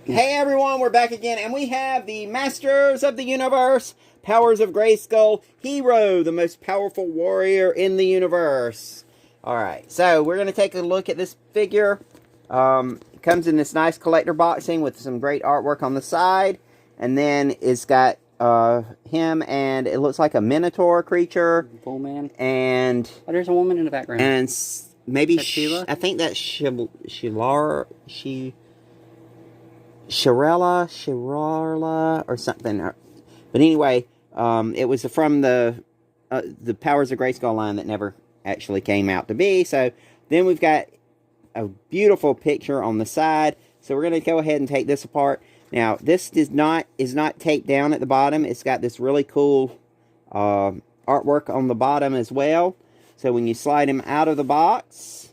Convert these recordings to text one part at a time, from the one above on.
Hey everyone, we're back again, and we have the Masters of the Universe, Powers of Grayskull, Hero, the most powerful warrior in the universe. Alright, so we're going to take a look at this figure. It comes in this nice collector boxing with some great artwork on the side, and then it's got him, and it looks like a Minotaur creature. Bullman. And... oh, there's a woman in the background. And maybe... Sheila? I think that's Shirella, or something. But anyway, it was from the Powers of Grayskull line that never actually came out to be. So then we've got a beautiful picture on the side. So we're going to go ahead and take this apart. Now, this is not taped down at the bottom. It's got this really cool artwork on the bottom as well. So when you slide him out of the box,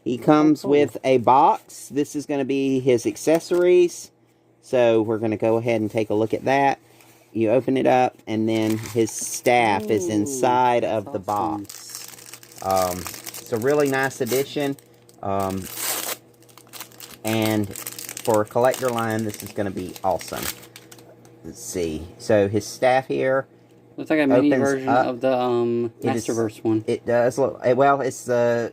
he comes with a box. This is going to be his accessories. So we're going to go ahead and take a look at that. You open it up, and then his staff is inside of the box. It's a really nice addition. And for a collector line, this is going to be awesome. Let's see. So his staff here. Looks like a mini version of the Masterverse one. It does look, well, it's the,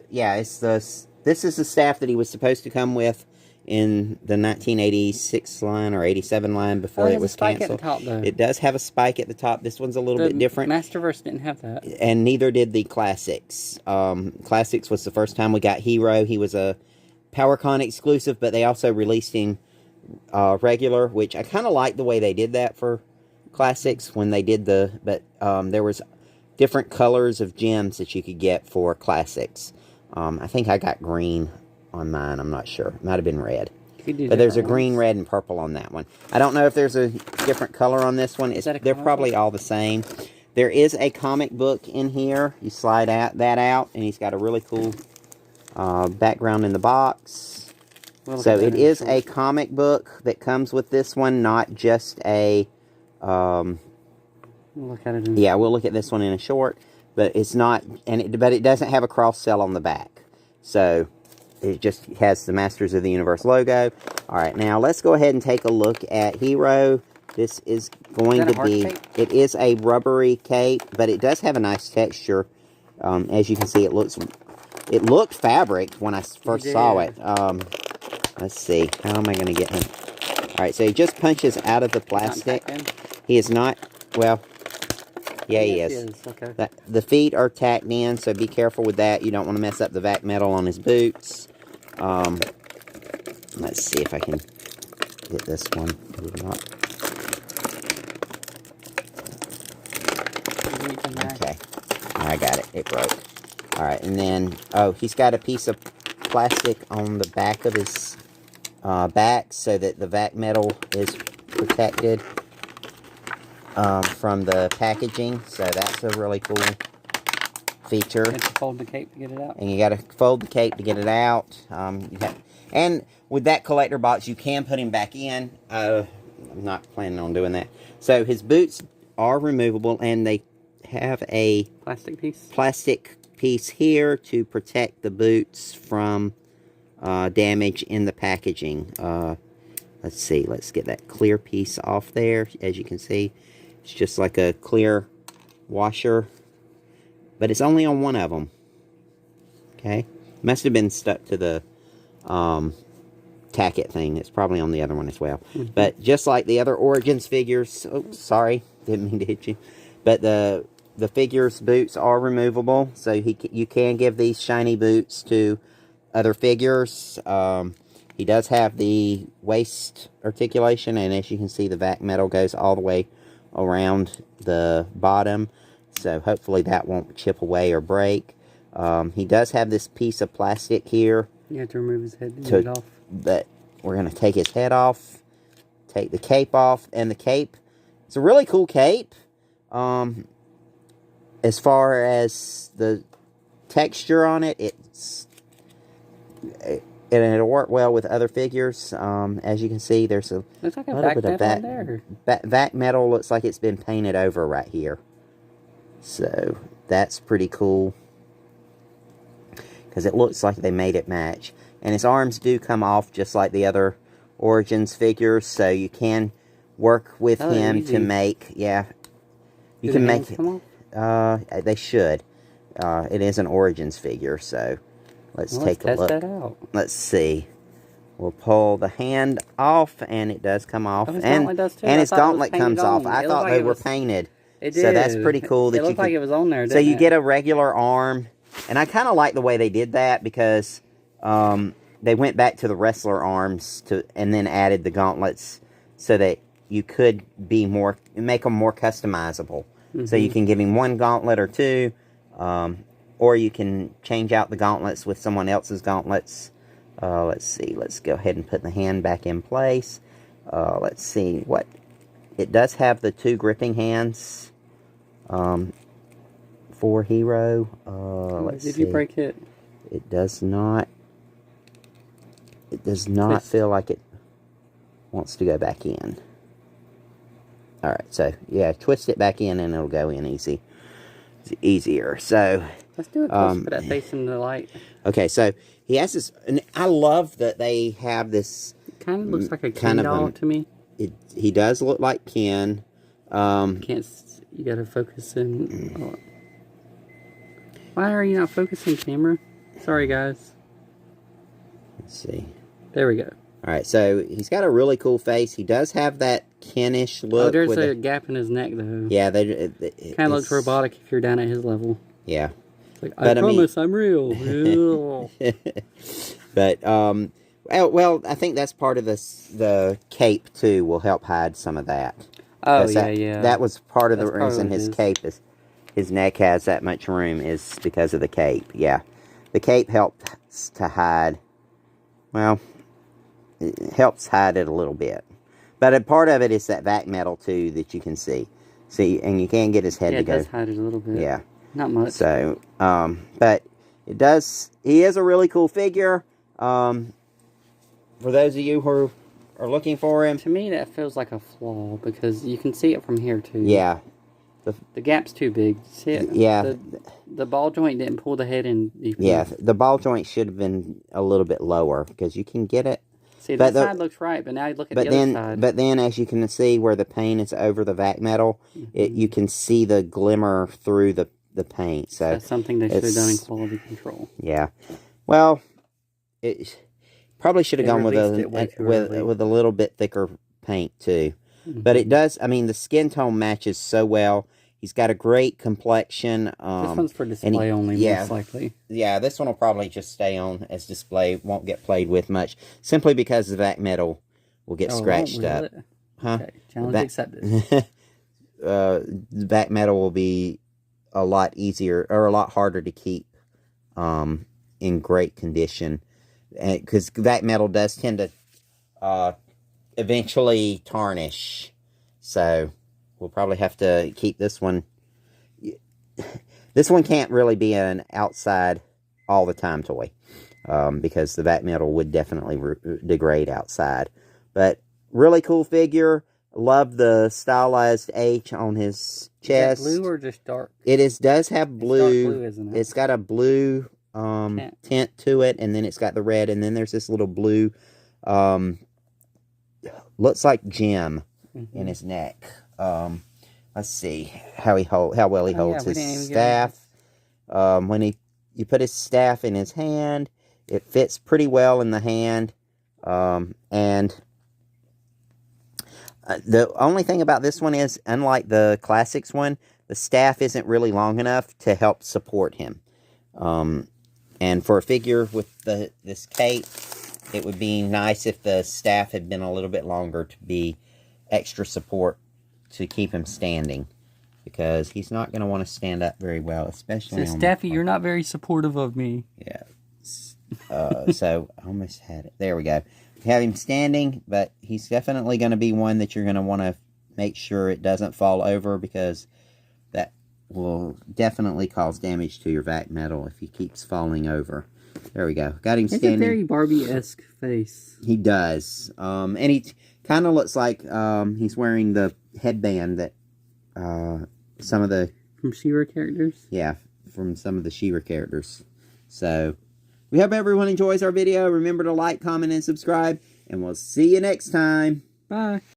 this is the staff that he was supposed to come with in the 1986 line or 87 line before it was canceled. At the top, though. It does have a spike at the top. This one's a little bit different. Masterverse didn't have that. And neither did the Classics. Classics was the first time we got Hero. He was a PowerCon exclusive, but they also released him regular, which I kind of like the way they did that for Classics when they did but there was different colors of gems that you could get for Classics. I think I got green on mine. I'm not sure. It might have been red. But there's a green, red, and purple on that one. I don't know if there's a different color on this one. They're probably all the same. There is a comic book in here. You slide that out, and he's got a really cool background in the box. So it is a comic book that comes with this one, not just a... we'll look at it. Yeah, we'll look at this one in a short, but it's not, but it doesn't have a cross sell on the back. So it just has the Masters of the Universe logo. All right, now let's go ahead and take a look at Hero. This is going to be, it is a rubbery cape, but it does have a nice texture. As you can see, it looked fabric when I first saw it. Let's see, how am I going to get him? All right, so he just punches out of the plastic. He is not, well, yeah, he is. Okay. The feet are tacked in, so be careful with that. You don't want to mess up the vac metal on his boots. Let's see if I can get this one. Okay, I got it. It broke. All right, and then, oh, he's got a piece of plastic on the back of his back so that the vac metal is protected from the packaging, so that's a really cool feature. You have to fold the cape to get it out. And you got to fold the cape to get it out. And with that collector box, you can put him back in. I'm not planning on doing that. So his boots are removable, and they have a plastic piece here to protect the boots from damage in the packaging. Let's see. Let's get that clear piece off there. As you can see, it's just like a clear washer, but it's only on one of them. Okay, must have been stuck to the tack-it thing. It's probably on the other one as well. But just like the other Origins figures, oh, sorry, didn't mean to hit you. But the figures' boots are removable, so you can give these shiny boots to other figures. He does have the waist articulation, and as you can see, the vac metal goes all the way around the bottom, so hopefully that won't chip away or break. He does have this piece of plastic here. You have to remove his head and get it off. But we're going to take his head off, take the cape off, and the cape, it's a really cool cape. As far as the texture on it, it'll work well with other figures. As you can see, there's a looks like a little bit of vac metal. Looks like it's been painted over right here. So that's pretty cool, because it looks like they made it match. And his arms do come off just like the other Origins figures, so you can work with him to make, you can make, they should. It is an Origins figure, so let's take a look. Test that out. Let's see. We'll pull the hand off, and it does come off. And his gauntlet comes off. I thought they were painted. It did. So that's pretty cool. It looked like it was on there, so you get a regular arm. And I kind of like the way they did that because they went back to the wrestler arms and then added the gauntlets so that you could make them more customizable. So you can give him one gauntlet or two, or you can change out the gauntlets with someone else's gauntlets. Let's see. Let's go ahead and put the hand back in place. Let's see what it does have. The 2 gripping hands for Hero. Let's see. Did you break it? It does not. It does not feel like it wants to go back in. All right. So yeah, twist it back in, and it'll go in easy. It's easier. So let's do it. Let's put that face in the light. Okay, so he has this, and I love that they have this. It kind of looks like a Ken doll to me. He does look like Ken. You gotta focus in. Why are you not focusing, camera? Sorry, guys. Let's see. There we go. All right, so he's got a really cool face. He does have that Ken-ish look. Oh, there's a gap in his neck, though. Yeah, kind of looks robotic if you're down at his level. Yeah. Like, I promise I'm real. But, well, I think that's part of the cape, too, will help hide some of that. Oh, yeah. That was part of the reason his cape his neck has that much room is because of the cape. Yeah. The cape helps to hide, well, it helps hide it a little bit. But a part of it is that vac metal, too, that you can see. See, and you can get his head to go. Yeah, it does hide it a little bit. Yeah. Not much. So, but it does, he is a really cool figure. For those of you who are looking for him. To me, that feels like a flaw because you can see it from here, too. Yeah. The gap's too big. See it? Yeah. The ball joint didn't pull the head in deep enough. Yeah, the ball joint should have been a little bit lower because you can get it. See, this side looks right, but now you look at the other side. But then, as you can see where the paint is over the vac metal, you can see the glimmer through the paint. So that's something they should have done in quality control. Yeah. Well, it probably should have gone with a little bit thicker paint too. But it does. I mean, the skin tone matches so well. He's got a great complexion. This one's for display only, most likely. Yeah, this one will probably just stay on as display. Won't get played with much, simply because the vac metal will get scratched up. Huh? Okay, challenge accepted. The vac metal will be a lot easier or a lot harder to keep in great condition, because vac metal does tend to eventually tarnish. So we'll probably have to keep this one. This one can't really be an outside all the time toy, because the vac metal would definitely degrade outside. But really cool figure. Love the stylized H on his chest. Is that blue or just dark? It does have blue. It's dark blue, isn't it? It's got a blue tint to it, and then it's got the red, and then there's this little blue, looks like gem in his neck. Let's see how well he holds his staff. When you put his staff in his hand, it fits pretty well in the hand. And the only thing about this one is, unlike the Classics one, the staff isn't really long enough to help support him. And for a figure with this cape, it would be nice if the staff had been a little bit longer to be extra support to keep him standing, because he's not going to want to stand up very well, especially on Staffy, you're not very supportive of me. Yeah. So I almost had it. There we go. We have him standing, but he's definitely going to be one that you're going to want to make sure it doesn't fall over, because that will definitely cause damage to your vac metal if he keeps falling over. There we go. Got him standing. It's a very Barbie-esque face. He does. And he kind of looks like he's wearing the headband that some of the... From She-Ra characters? Yeah, from some of the She-Ra characters. So, we hope everyone enjoys our video. Remember to like, comment, and subscribe. And we'll see you next time. Bye.